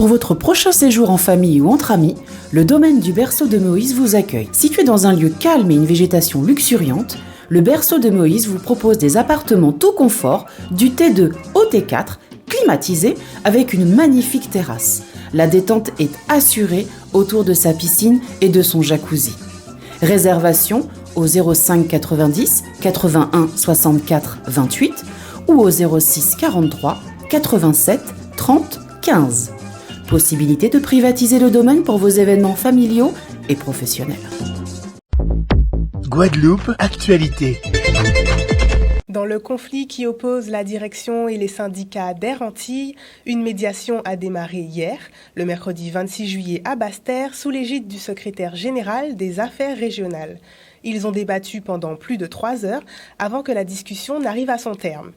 Pour votre prochain séjour en famille ou entre amis, le domaine du Berceau de Moïse vous accueille. Situé dans un lieu calme et une végétation luxuriante, le Berceau de Moïse vous propose des appartements tout confort, du T2 au T4, climatisés avec une magnifique terrasse. La détente est assurée autour de sa piscine et de son jacuzzi. Réservation au 05 90 81 64 28 ou au 06 43 87 30 15. Possibilité de privatiser le domaine pour vos événements familiaux et professionnels. Guadeloupe, actualité. Dans le conflit qui oppose la direction et les syndicats d'Air Antilles, une médiation a démarré hier, le mercredi 26 juillet à Basse-Terre, sous l'égide du secrétaire général des Affaires régionales. Ils ont débattu pendant plus de 3 heures avant que la discussion n'arrive à son terme.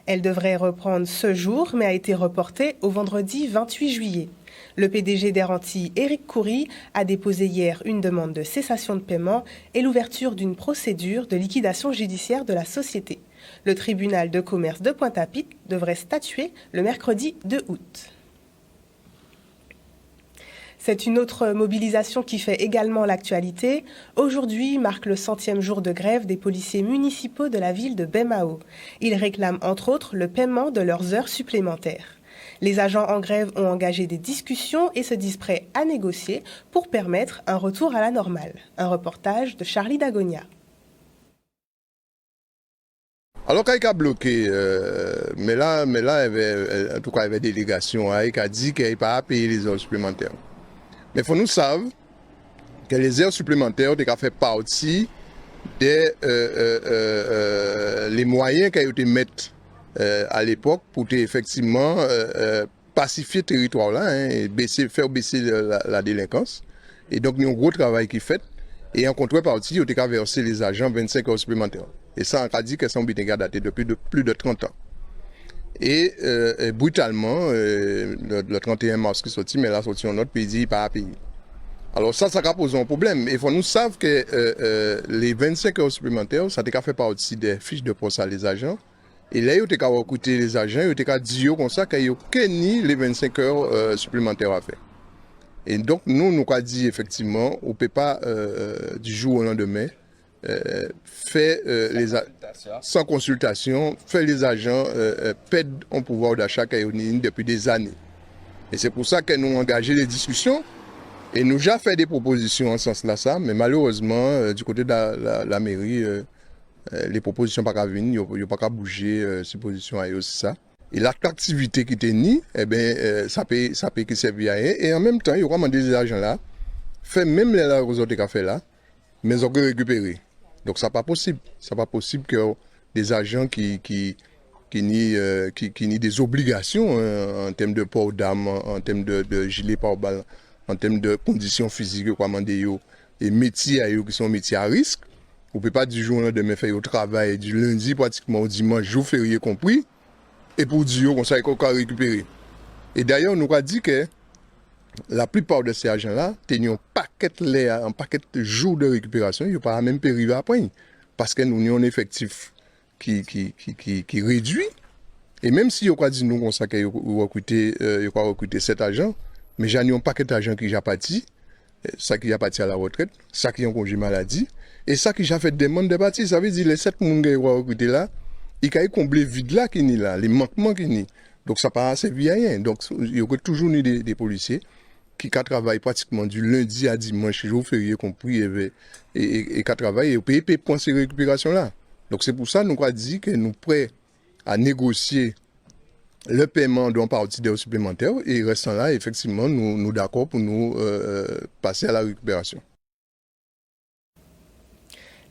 Elle devrait reprendre ce jour, mais a été reportée au vendredi 28 juillet. Le PDG d'Air Antilles, Éric Coury, a déposé hier une demande de cessation de paiement et l'ouverture d'une procédure de liquidation judiciaire de la société. Le tribunal de commerce de Pointe-à-Pitre devrait statuer le mercredi 2 août. C'est une autre mobilisation qui fait également l'actualité. Aujourd'hui marque le 100e jour de grève des policiers municipaux de la ville de Baie-Mahault. Ils réclament entre autres le paiement de leurs heures supplémentaires. Les agents en grève ont engagé des discussions et se disent prêts à négocier pour permettre un retour à la normale. Un reportage de Charlie Dagonia. Alors, quand il a bloqué, mais là, en tout cas, il y avait des délégations, il a dit qu'il n'allait pas payer les heures supplémentaires. Mais il faut nous savoir que les heures supplémentaires ont fait partie des les moyens qu'ils ont été mis à l'époque pour effectivement pacifier le territoire là, et faire baisser la délinquance. Et donc, il y a un gros travail qui est fait. Et en contrepartie, ils ont versé les agents 25 heures supplémentaires. Et ça, on a dit que ça a daté depuis plus de 30 ans. Et brutalement, le 31 mars qui est sorti, mais là, sorti en autre pays, il pas à payer. Alors ça a posé un problème. Il faut nous savoir que les 25 heures supplémentaires, ça a fait partie des fiches de poste à les agents. Et là, ils ont recruté les agents, ils ont dit comme ça qu'il n'y a aucun les 25 heures supplémentaires à faire. Et donc, nous avons dit effectivement, on ne peut pas du jour au lendemain faire sans consultation, faire les agents perdre en pouvoir d'achat qu'ils ont depuis des années. Et c'est pour ça que nous avons engagé des discussions et nous avons fait des propositions en ce sens-là, mais malheureusement, du côté de la mairie, les propositions ne sont pas venir, ils ne peuvent pas bouger ces positions à eux, c'est ça. Et l'attractivité qui était ni, ça peut qui servir à rien. Et en même temps, il y aura des agents là, faire même les autres qui ont fait là, mais ils ont récupéré. Donc ça n'est pas possible. Ce n'est pas possible que des agents qui nient des obligations en termes de port d'armes, en termes de gilet pare-balles, en termes de conditions physiques, et métiers qui sont métiers à risque. On ne peut pas du jour au lendemain faire au travail du lundi pratiquement au dimanche, jour férié compris. Et pour dire qu'on sait qu'on peut récupérer. Et d'ailleurs, on nous a dit que la plupart de ces agents-là tenaient un paquet de jours de récupération, ils n'ont pas même pas arrivé à prendre. Parce que nous avons un effectif qui réduit. Et même si on a dit nous qu'on sait qu'on va recruter 7 agents, mais j'en ai un paquet d'agents qui ont parti, ça qui a parti à la retraite, ça qui ont congé maladie, et ça qui a fait demande de partir. Ça veut dire les 7 personnes qui ont recruté là, il a comblé le vide là qui est là, les manquements qui sont. Donc ça n'a pas servi à rien. Donc il y a toujours des policiers qui travaillent pratiquement du lundi à dimanche, jour férié compris, et qui travaillent et payent pour ces récupérations là. Donc c'est pour ça que nous avons dit que nous sommes prêts à négocier le paiement d'un partie d'heures supplémentaires et restant là, effectivement, nous sommes d'accord pour nous passer à la récupération.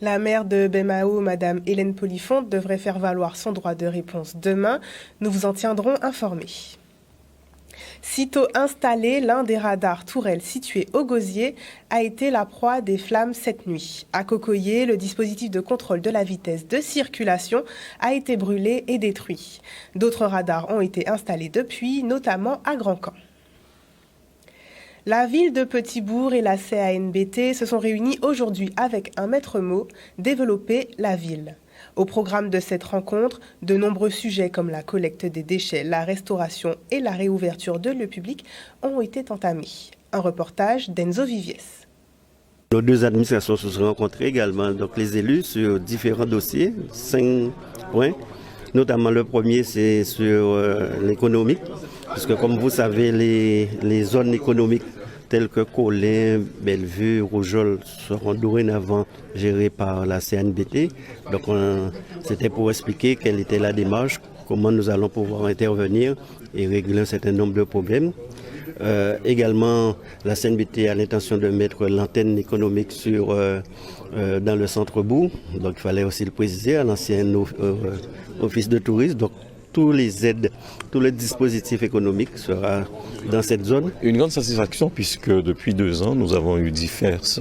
La maire de Baie-Mahault, Madame Hélène Polifond, devrait faire valoir son droit de réponse demain. Nous vous en tiendrons informés. Sitôt installé, l'un des radars tourelles situés au Gosier a été la proie des flammes cette nuit. À Cocoyer, le dispositif de contrôle de la vitesse de circulation a été brûlé et détruit. D'autres radars ont été installés depuis, notamment à Grand-Camp. La ville de Petit-Bourg et la CANBT se sont réunis aujourd'hui avec un maître mot, développer la ville. Au programme de cette rencontre, de nombreux sujets comme la collecte des déchets, la restauration et la réouverture de lieux publics ont été entamés. Un reportage d'Enzo Viviès. Nos deux administrations se sont rencontrées également, donc les élus, sur différents dossiers, 5 points. Notamment le premier, c'est sur l'économique, parce que comme vous savez, les zones économiques telles que Colin, Bellevue, Rougeole seront dorénavant gérées par la CNBT. Donc c'était pour expliquer quelle était la démarche, comment nous allons pouvoir intervenir et régler un certain nombre de problèmes. Également, la CNBT a l'intention de mettre l'antenne économique dans le centre-bourg. Donc il fallait aussi le préciser à l'ancien office de tourisme. Donc tous les aides, tout le dispositif économique sera dans cette zone. Une grande satisfaction puisque depuis 2 ans, nous avons eu diverses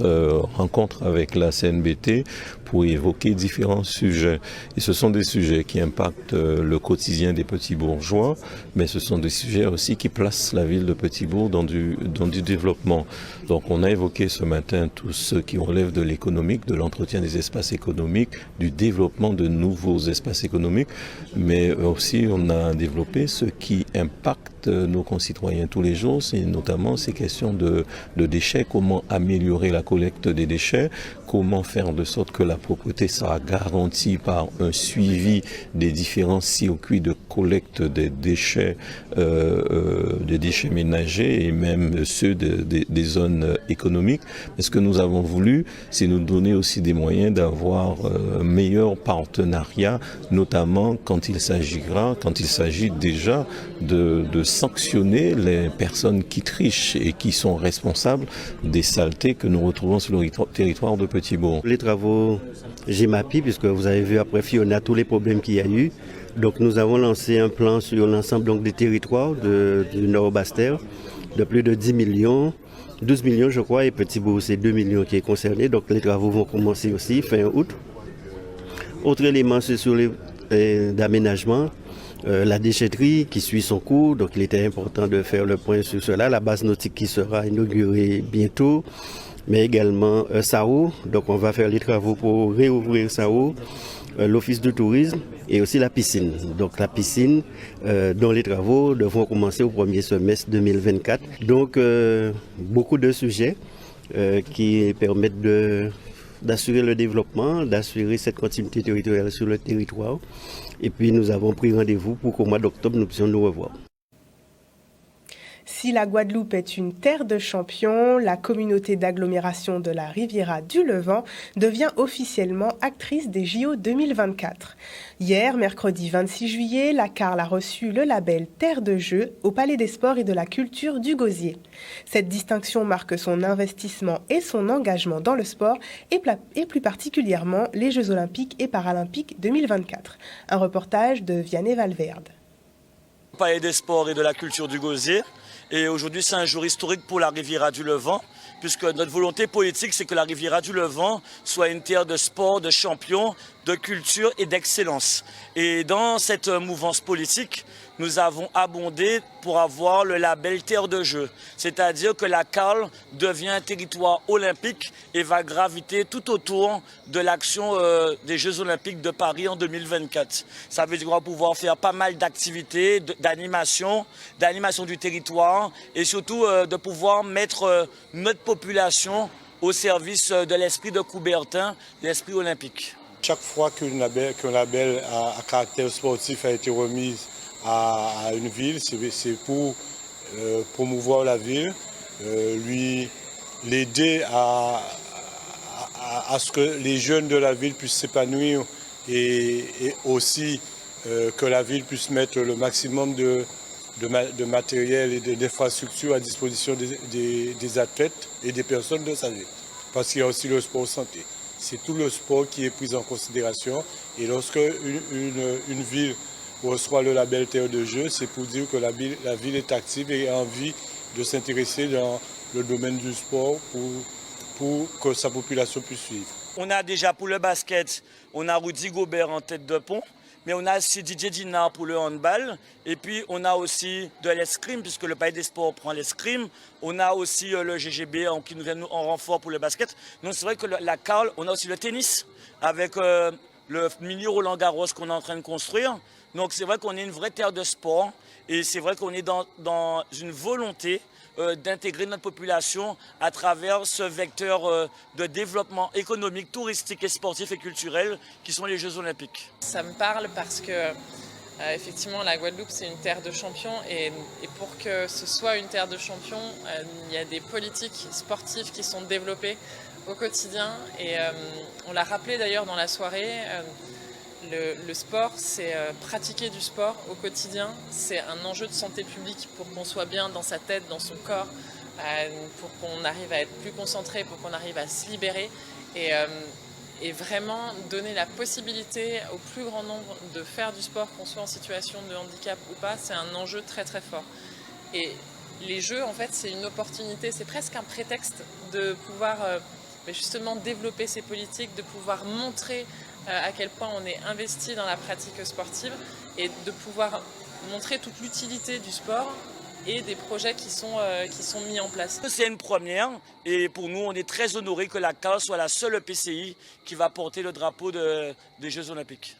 rencontres avec la CNBT pour évoquer différents sujets. Et ce sont des sujets qui impactent le quotidien des petits bourgeois, mais ce sont des sujets aussi qui placent la ville de Petit-Bourg dans du développement. Donc on a évoqué ce matin tout ce qui relève de l'économique, de l'entretien des espaces économiques, du développement de nouveaux espaces économiques, mais aussi on a développé ce qui impacte nos concitoyens tous les jours, c'est notamment ces questions de déchets, comment améliorer la collecte des déchets, comment faire de sorte que la propreté sera garantie par un suivi des différents circuits de collecte des déchets ménagers et même ceux des zones économiques. Mais ce que nous avons voulu, c'est nous donner aussi des moyens d'avoir un meilleur partenariat, notamment quand il s'agit déjà de sanctionner les personnes qui trichent et qui sont responsables des saletés que nous retrouvons sur le territoire de Petit-Bourg. Les travaux GEMAPI, puisque vous avez vu après Fiona tous les problèmes qu'il y a eu. Donc nous avons lancé un plan sur l'ensemble des territoires du Nord Basse-Terre de plus de 10 millions, 12 millions je crois, et Petit-Bourg c'est 2 millions qui est concerné. Donc les travaux vont commencer aussi fin août. Autre élément, c'est sur d'aménagement. La déchetterie qui suit son cours, donc il était important de faire le point sur cela. La base nautique qui sera inaugurée bientôt, mais également SAO, donc on va faire les travaux pour réouvrir SAO, l'office de tourisme et aussi la piscine. Donc la piscine dont les travaux devront commencer au premier semestre 2024. Donc beaucoup de sujets qui permettent d'assurer le développement, d'assurer cette continuité territoriale sur le territoire. Et puis nous avons pris rendez-vous pour qu'au mois d'octobre, nous puissions nous revoir. Si la Guadeloupe est une terre de champions, la communauté d'agglomération de la Riviera du Levant devient officiellement actrice des JO 2024. Hier, mercredi 26 juillet, la CARL a reçu le label Terre de Jeux au Palais des Sports et de la Culture du Gosier. Cette distinction marque son investissement et son engagement dans le sport et plus particulièrement les Jeux Olympiques et Paralympiques 2024. Un reportage de Vianney Valverde. Palais des Sports et de la Culture du Gosier. Et aujourd'hui, c'est un jour historique pour la Riviera du Levant, puisque notre volonté politique, c'est que la Riviera du Levant soit une terre de sport, de champions, de culture et d'excellence. Et dans cette mouvance politique, nous avons abondé pour avoir le label Terre de Jeux. C'est-à-dire que la CARL devient un territoire olympique et va graviter tout autour de l'action des Jeux Olympiques de Paris en 2024. Ça veut dire qu'on va pouvoir faire pas mal d'activités, d'animation du territoire et surtout de pouvoir mettre notre population au service de l'esprit de Coubertin, l'esprit olympique. Chaque fois qu'un label à caractère sportif a été remis à une ville, c'est pour promouvoir la ville, l'aider à ce que les jeunes de la ville puissent s'épanouir et aussi que la ville puisse mettre le maximum de matériel et d'infrastructures à disposition des athlètes et des personnes de sa ville. Parce qu'il y a aussi le sport santé. C'est tout le sport qui est pris en considération. Et lorsque une ville reçoit le label Terre de Jeux, c'est pour dire que la ville est active et a envie de s'intéresser dans le domaine du sport pour que sa population puisse suivre. On a déjà pour le basket, on a Rudy Gobert en tête de pont, mais on a aussi Didier Dinard pour le handball, et puis on a aussi de l'escrime, puisque le Palais des Sports prend l'escrime. On a aussi le GGB qui nous vient en renfort pour le basket. Donc c'est vrai que la CARL, on a aussi le tennis, avec le mini Roland-Garros qu'on est en train de construire. Donc c'est vrai qu'on est une vraie terre de sport et c'est vrai qu'on est dans une volonté d'intégrer notre population à travers ce vecteur de développement économique, touristique et sportif et culturel qui sont les Jeux Olympiques. Ça me parle parce que effectivement la Guadeloupe c'est une terre de champions et pour que ce soit une terre de champions, il y a des politiques sportives qui sont développées au quotidien et on l'a rappelé d'ailleurs dans la soirée. Le sport, c'est pratiquer du sport au quotidien, c'est un enjeu de santé publique pour qu'on soit bien dans sa tête, dans son corps, pour qu'on arrive à être plus concentré, pour qu'on arrive à se libérer et vraiment donner la possibilité au plus grand nombre de faire du sport, qu'on soit en situation de handicap ou pas, c'est un enjeu très très fort. Et les Jeux, en fait, c'est une opportunité, c'est presque un prétexte de pouvoir justement développer ces politiques, de pouvoir montrer à quel point on est investi dans la pratique sportive et de pouvoir montrer toute l'utilité du sport et des projets qui sont mis en place. C'est une première et pour nous on est très honorés que la CAL soit la seule EPCI qui va porter le drapeau des Jeux Olympiques.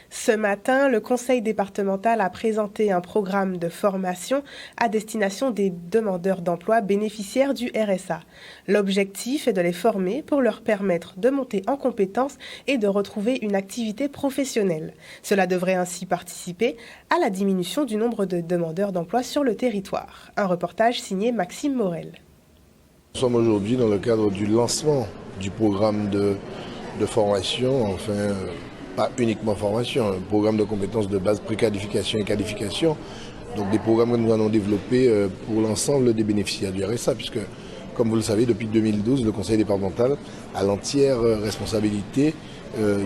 Ce matin, le conseil départemental a présenté un programme de formation à destination des demandeurs d'emploi bénéficiaires du RSA. L'objectif est de les former pour leur permettre de monter en compétences et de retrouver une activité professionnelle. Cela devrait ainsi participer à la diminution du nombre de demandeurs d'emploi sur le territoire. Un reportage signé Maxime Morel. Nous sommes aujourd'hui dans le cadre du lancement du programme de formation, enfin pas uniquement formation, un programme de compétences de base préqualification et qualification. Donc des programmes que nous allons développer pour l'ensemble des bénéficiaires du RSA, puisque comme vous le savez, depuis 2012, le conseil départemental a l'entière responsabilité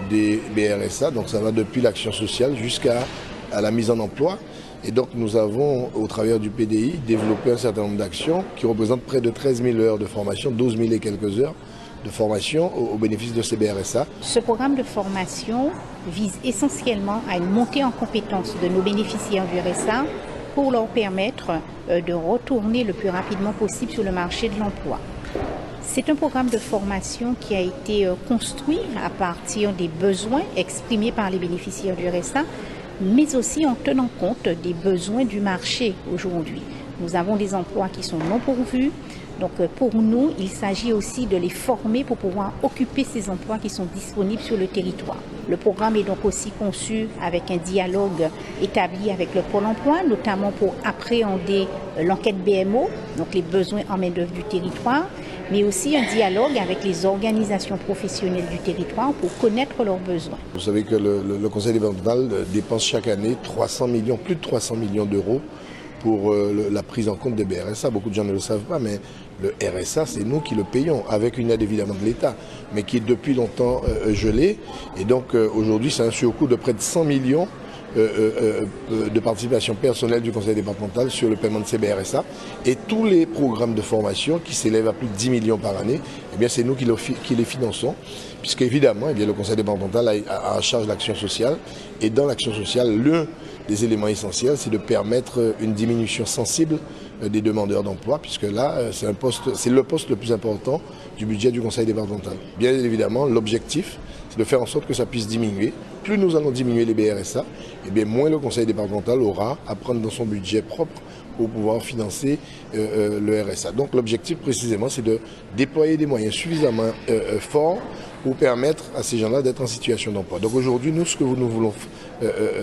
des BRSA. Donc ça va depuis l'action sociale jusqu'à la mise en emploi. Et donc nous avons, au travers du PDI, développé un certain nombre d'actions qui représentent près de 13 000 heures de formation, 12 000 et quelques heures de formation au bénéfice de ces BRSA. Ce programme de formation vise essentiellement à une montée en compétences de nos bénéficiaires du RSA pour leur permettre de retourner le plus rapidement possible sur le marché de l'emploi. C'est un programme de formation qui a été construit à partir des besoins exprimés par les bénéficiaires du RSA, mais aussi en tenant compte des besoins du marché aujourd'hui. Nous avons des emplois qui sont non pourvus. Donc pour nous, il s'agit aussi de les former pour pouvoir occuper ces emplois qui sont disponibles sur le territoire. Le programme est donc aussi conçu avec un dialogue établi avec le Pôle emploi, notamment pour appréhender l'enquête BMO, donc les besoins en main-d'œuvre du territoire, mais aussi un dialogue avec les organisations professionnelles du territoire pour connaître leurs besoins. Vous savez que le conseil départemental dépense chaque année plus de 300 millions d'euros pour la prise en compte des BRSA. Beaucoup de gens ne le savent pas, mais le RSA, c'est nous qui le payons, avec une aide évidemment de l'État, mais qui est depuis longtemps gelé. Et donc aujourd'hui, c'est un surcoût de près de 100 millions de participation personnelle du conseil départemental sur le paiement de ces BRSA. Et tous les programmes de formation qui s'élèvent à plus de 10 millions par année, eh bien c'est nous qui les finançons, puisque évidemment eh bien, le conseil départemental a en charge l'action sociale. Et dans l'action sociale, l'un des éléments essentiels, c'est de permettre une diminution sensible des demandeurs d'emploi, puisque là, c'est le poste le plus important du budget du conseil départemental. Bien évidemment, l'objectif, c'est de faire en sorte que ça puisse diminuer. Plus nous allons diminuer les BRSA, et bien moins le conseil départemental aura à prendre dans son budget propre pour pouvoir financer le RSA. Donc l'objectif précisément, c'est de déployer des moyens suffisamment forts pour permettre à ces gens-là d'être en situation d'emploi. Donc aujourd'hui, nous, ce que nous voulons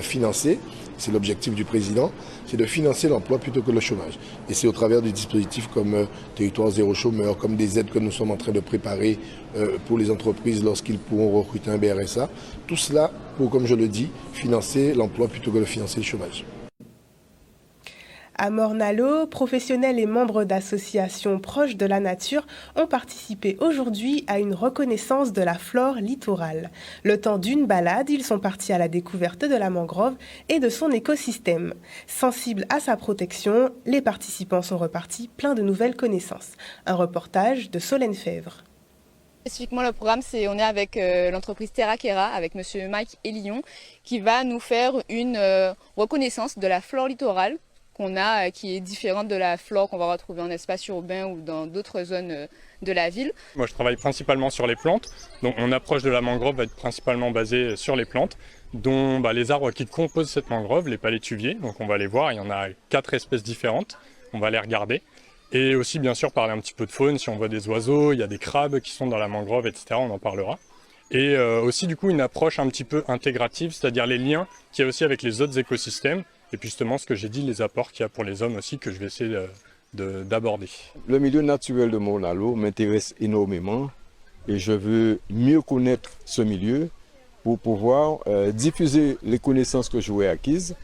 financer, c'est l'objectif du président, c'est de financer l'emploi plutôt que le chômage. Et c'est au travers des dispositifs comme Territoire Zéro Chômeur, comme des aides que nous sommes en train de préparer pour les entreprises lorsqu'ils pourront recruter un BRSA. Tout cela pour, comme je le dis, financer l'emploi plutôt que de financer le chômage. À Morne-à-l'Eau, professionnels et membres d'associations proches de la nature ont participé aujourd'hui à une reconnaissance de la flore littorale. Le temps d'une balade, ils sont partis à la découverte de la mangrove et de son écosystème. Sensibles à sa protection, les participants sont repartis pleins de nouvelles connaissances. Un reportage de Solène Fèvre. Spécifiquement, le programme, on est avec l'entreprise Terra Kera, avec monsieur Mike Elion, qui va nous faire une reconnaissance de la flore littorale qu'on a qui est différente de la flore qu'on va retrouver en espace urbain ou dans d'autres zones de la ville. Moi je travaille principalement sur les plantes, donc mon approche de la mangrove va être principalement basée sur les plantes, dont les arbres qui composent cette mangrove, les palétuviers, donc on va les voir, il y en a 4 espèces différentes, on va les regarder. Et aussi bien sûr parler un petit peu de faune, si on voit des oiseaux, il y a des crabes qui sont dans la mangrove, etc., on en parlera. Et aussi du coup une approche un petit peu intégrative, c'est-à-dire les liens qu'il y a aussi avec les autres écosystèmes, et puis justement ce que j'ai dit, les apports qu'il y a pour les hommes aussi, que je vais essayer d'aborder. Le milieu naturel de Mauna-Lô m'intéresse énormément et je veux mieux connaître ce milieu pour pouvoir diffuser les connaissances que j'aurai acquises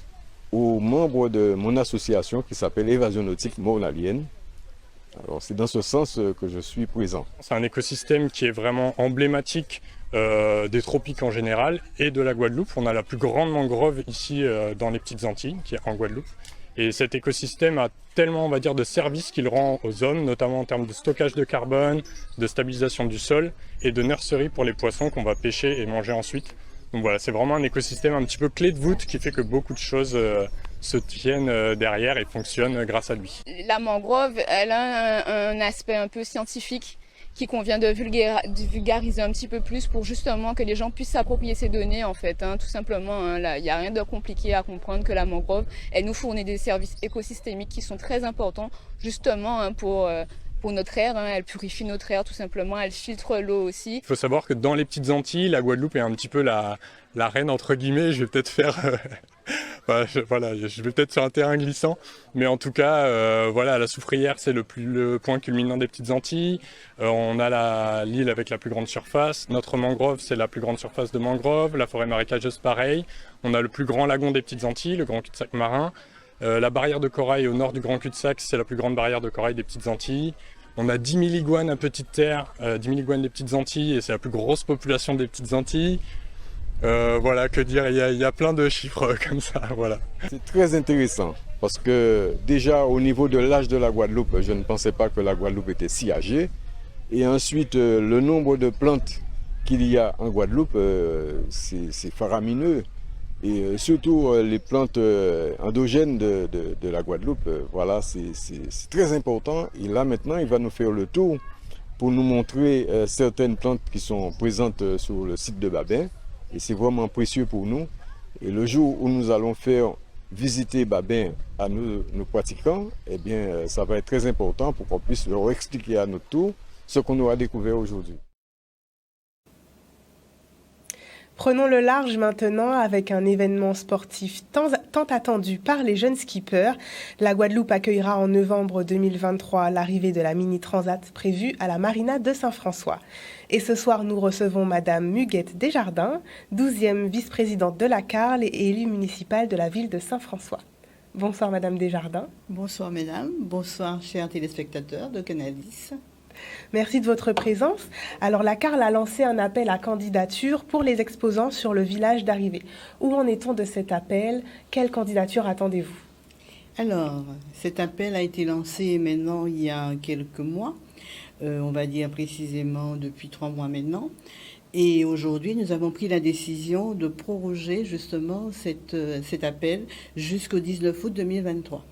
aux membres de mon association qui s'appelle Évasion Nautique Maunalienne. Alors c'est dans ce sens que je suis présent. C'est un écosystème qui est vraiment emblématique des tropiques en général et de la Guadeloupe. On a la plus grande mangrove ici dans les Petites Antilles, qui est en Guadeloupe. Et cet écosystème a tellement, on va dire, de services qu'il rend aux hommes, notamment en termes de stockage de carbone, de stabilisation du sol et de nurserie pour les poissons qu'on va pêcher et manger ensuite. Donc voilà, c'est vraiment un écosystème un petit peu clé de voûte qui fait que beaucoup de choses se tiennent derrière et fonctionnent grâce à lui. La mangrove, elle a un aspect un peu scientifique qui convient de vulgariser un petit peu plus pour justement que les gens puissent s'approprier ces données en fait, tout simplement. Il n'y a rien de compliqué à comprendre que la mangrove, elle nous fournit des services écosystémiques qui sont très importants justement pour notre air, elle purifie notre air tout simplement, elle filtre l'eau aussi. Il faut savoir que dans les Petites Antilles, la Guadeloupe est un petit peu la reine entre guillemets, je vais peut-être faire... je vais peut-être sur un terrain glissant, mais en tout cas, la Soufrière, c'est le point culminant des Petites Antilles. On a l'île avec la plus grande surface. Notre mangrove, c'est la plus grande surface de mangrove. La forêt marécageuse, pareil. On a le plus grand lagon des Petites Antilles, le grand cul-de-sac marin. La barrière de corail au nord du grand cul-de-sac, c'est la plus grande barrière de corail des Petites Antilles. On a 10 000 iguanes à petite terre, 10 000 iguanes des Petites Antilles, et c'est la plus grosse population des Petites Antilles. Que dire, il y a plein de chiffres comme ça, voilà. C'est très intéressant parce que déjà au niveau de l'âge de la Guadeloupe, je ne pensais pas que la Guadeloupe était si âgée. Et ensuite, le nombre de plantes qu'il y a en Guadeloupe, c'est faramineux. Et surtout les plantes endogènes de la Guadeloupe, c'est très important. Et là maintenant, il va nous faire le tour pour nous montrer certaines plantes qui sont présentes sur le site de Babin. Et c'est vraiment précieux pour nous. Et le jour où nous allons faire visiter Babin à nos pratiquants, eh bien, ça va être très important pour qu'on puisse leur expliquer à notre tour ce qu'on aura découvert aujourd'hui. Prenons le large maintenant avec un événement sportif tant attendu par les jeunes skippers. La Guadeloupe accueillera en novembre 2023 l'arrivée de la Mini Transat prévue à la Marina de Saint-François. Et ce soir, nous recevons Madame Muguette Desjardins, 12e vice-présidente de la CARL et élue municipale de la ville de Saint-François. Bonsoir Madame Desjardins. Bonsoir Mesdames, bonsoir chers téléspectateurs de Canal 10. Merci de votre présence. Alors la CARL a lancé un appel à candidature pour les exposants sur le village d'arrivée. Où en est-on de cet appel? Quelle candidature attendez-vous? Alors, cet appel a été lancé maintenant il y a quelques mois, on va dire précisément depuis 3 mois maintenant. Et aujourd'hui, nous avons pris la décision de proroger justement cet appel jusqu'au 19 août 2023.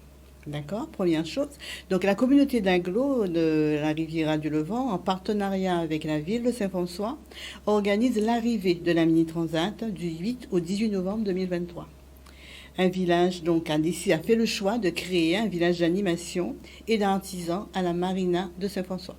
D'accord, première chose. Donc la communauté d'agglo de la Riviera du Levant, en partenariat avec la ville de Saint-François, organise l'arrivée de la Mini Transat du 8 au 18 novembre 2023. Un village donc a fait le choix de créer un village d'animation et d'artisans à la Marina de Saint-François.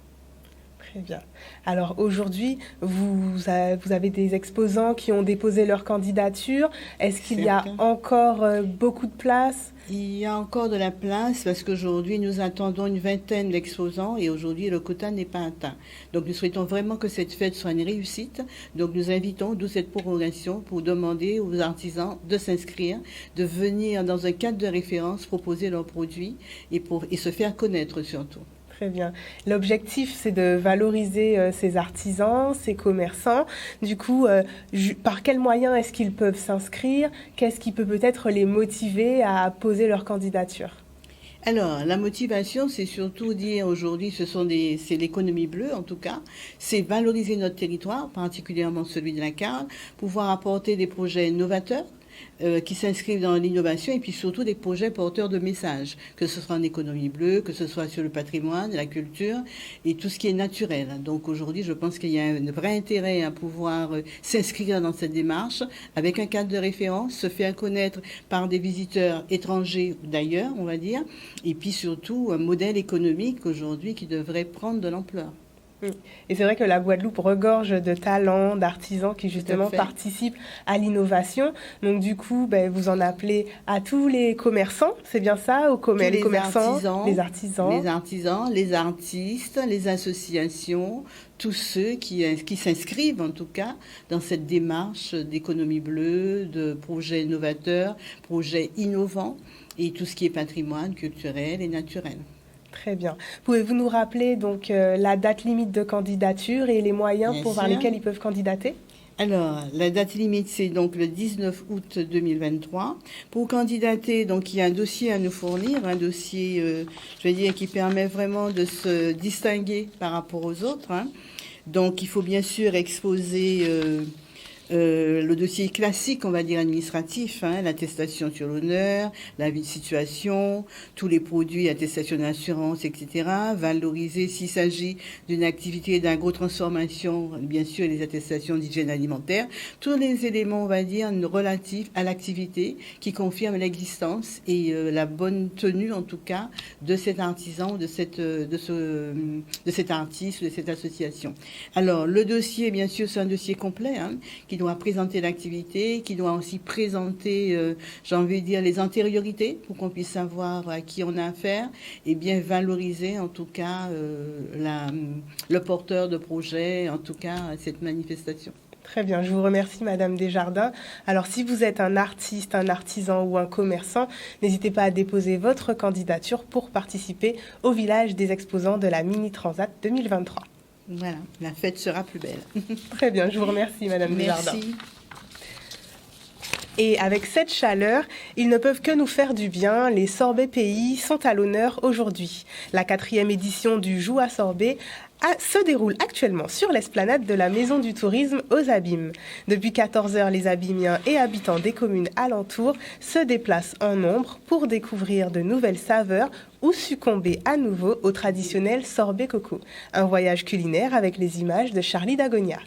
Très bien. Alors aujourd'hui, vous avez des exposants qui ont déposé leur candidature. Est-ce qu'il y a encore beaucoup de place? Il y a encore de la place parce qu'aujourd'hui, nous attendons une vingtaine d'exposants et aujourd'hui, le quota n'est pas atteint. Donc nous souhaitons vraiment que cette fête soit une réussite. Donc nous invitons, d'où cette prorogation, pour demander aux artisans de s'inscrire, de venir dans un cadre de référence, proposer leurs produits et se faire connaître surtout. Très bien. L'objectif, c'est de valoriser ces artisans, ces commerçants. Du coup, par quels moyens est-ce qu'ils peuvent s'inscrire? Qu'est-ce qui peut peut-être les motiver à poser leur candidature? Alors, la motivation, c'est surtout dire aujourd'hui, c'est l'économie bleue en tout cas, c'est valoriser notre territoire, particulièrement celui de la CARL, pouvoir apporter des projets novateurs, qui s'inscrivent dans l'innovation et puis surtout des projets porteurs de messages, que ce soit en économie bleue, que ce soit sur le patrimoine, la culture et tout ce qui est naturel. Donc aujourd'hui, je pense qu'il y a un vrai intérêt à pouvoir s'inscrire dans cette démarche avec un cadre de référence, se faire connaître par des visiteurs étrangers ou d'ailleurs, on va dire, et puis surtout un modèle économique aujourd'hui qui devrait prendre de l'ampleur. Et c'est vrai que la Guadeloupe regorge de talents, d'artisans qui justement participent à l'innovation. Donc du coup, vous en appelez à tous les commerçants, c'est bien ça, les commerçants, les artisans, les artistes, les associations, tous ceux qui s'inscrivent en tout cas dans cette démarche d'économie bleue, de projets innovateurs, projets innovants et tout ce qui est patrimoine culturel et naturel. Très bien. Pouvez-vous nous rappeler donc la date limite de candidature et les moyens par lesquels ils peuvent candidater? Alors, la date limite, c'est donc le 19 août 2023. Pour candidater, donc il y a un dossier à nous fournir, un dossier, qui permet vraiment de se distinguer par rapport aux autres. Donc, il faut bien sûr exposer le dossier classique, on va dire administratif, l'attestation sur l'honneur, l'avis de situation, tous les produits, attestation d'assurance, etc. Valoriser s'il s'agit d'une activité d'agro-transformation, bien sûr, les attestations d'hygiène alimentaire, tous les éléments, on va dire, relatifs à l'activité qui confirment l'existence et la bonne tenue, en tout cas, de cet artisan, de cet artiste, de cette association. Alors, le dossier, bien sûr, c'est un dossier complet, qui doit présenter l'activité, qui doit aussi présenter, les antériorités pour qu'on puisse savoir à qui on a affaire et bien valoriser en tout cas le porteur de projet, en tout cas cette manifestation. Très bien, je vous remercie Madame Desjardins. Alors si vous êtes un artiste, un artisan ou un commerçant, n'hésitez pas à déposer votre candidature pour participer au village des exposants de la Mini Transat 2023. Voilà, la fête sera plus belle. Très bien, je vous remercie Madame Desjardins. Merci. Et avec cette chaleur, ils ne peuvent que nous faire du bien. Les sorbets pays sont à l'honneur aujourd'hui. La 4e édition du Joue à sorbet se déroule actuellement sur l'esplanade de la Maison du Tourisme aux Abîmes. Depuis 14h, les Abîmiens et habitants des communes alentours se déplacent en nombre pour découvrir de nouvelles saveurs ou succomber à nouveau au traditionnel sorbet coco. Un voyage culinaire avec les images de Charlie Dagonia.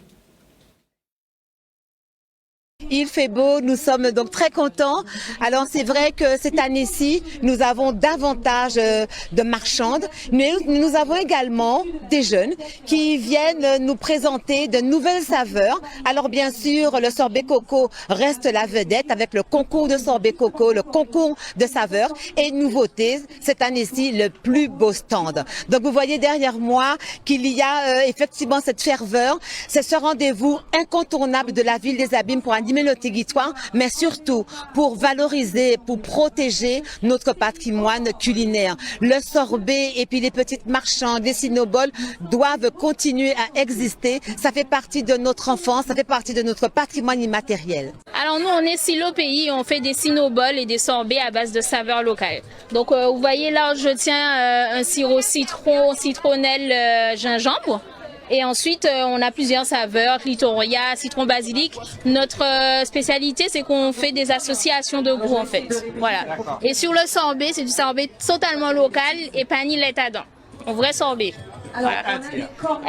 Il fait beau, nous sommes donc très contents. Alors c'est vrai que cette année-ci, nous avons davantage de marchandes, mais nous avons également des jeunes qui viennent nous présenter de nouvelles saveurs. Alors bien sûr, le sorbet coco reste la vedette avec le concours de sorbet coco, le concours de saveurs et nouveauté, cette année-ci, le plus beau stand. Donc vous voyez derrière moi qu'il y a effectivement cette ferveur, c'est ce rendez-vous incontournable de la ville des Abîmes pour animer le territoire, mais surtout pour valoriser, pour protéger notre patrimoine culinaire. Le sorbet et puis les petites marchandes, les cinoboles doivent continuer à exister. Ça fait partie de notre enfance, ça fait partie de notre patrimoine immatériel. Alors nous, on est Silo Pays, on fait des cinoboles et des sorbets à base de saveurs locales. Donc vous voyez là, je tiens un sirop citron, citronnelle, gingembre. Et ensuite, on a plusieurs saveurs, clitoria, citron basilic. Notre spécialité, c'est qu'on fait des associations de goût, en fait. Voilà. Et sur le sorbet, c'est du sorbet totalement local et panille l'étadon. Un vrai sorbet. Voilà.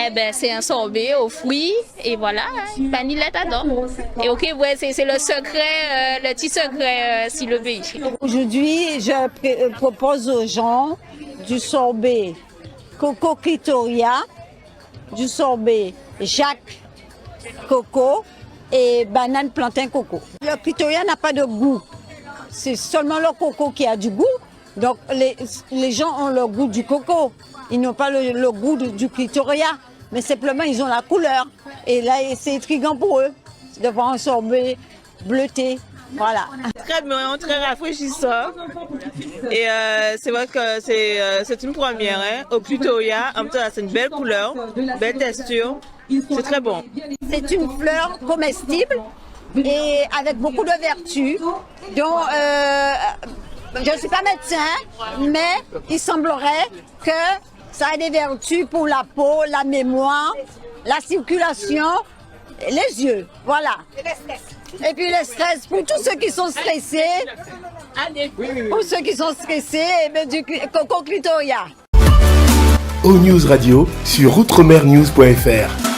Eh ben, c'est un sorbet aux fruits et voilà, panille l'étadon. Et ok, ouais, c'est le secret, le petit secret, si le pays. Aujourd'hui, je propose aux gens du sorbet coco clitoria, du sorbet Jacques coco et banane plantain coco. Le clitoria n'a pas de goût, c'est seulement le coco qui a du goût. Donc les gens ont le goût du coco, ils n'ont pas le goût du clitoria, mais simplement ils ont la couleur. Et là c'est intriguant pour eux de voir un sorbet bleuté. Voilà. Très bien, très rafraîchissant. Et c'est vrai que c'est une première. Au clitoria, en même temps, c'est une belle couleur, belle texture. C'est très bon. C'est une fleur comestible et avec beaucoup de vertus. Donc, je ne suis pas médecin, mais il semblerait que ça a des vertus pour la peau, la mémoire, la circulation Les yeux, voilà. Et puis le stress, pour tous ceux qui sont stressés, pour ceux qui sont stressés, et bien du Coco Clitoria. O News Radio sur outremernews.fr.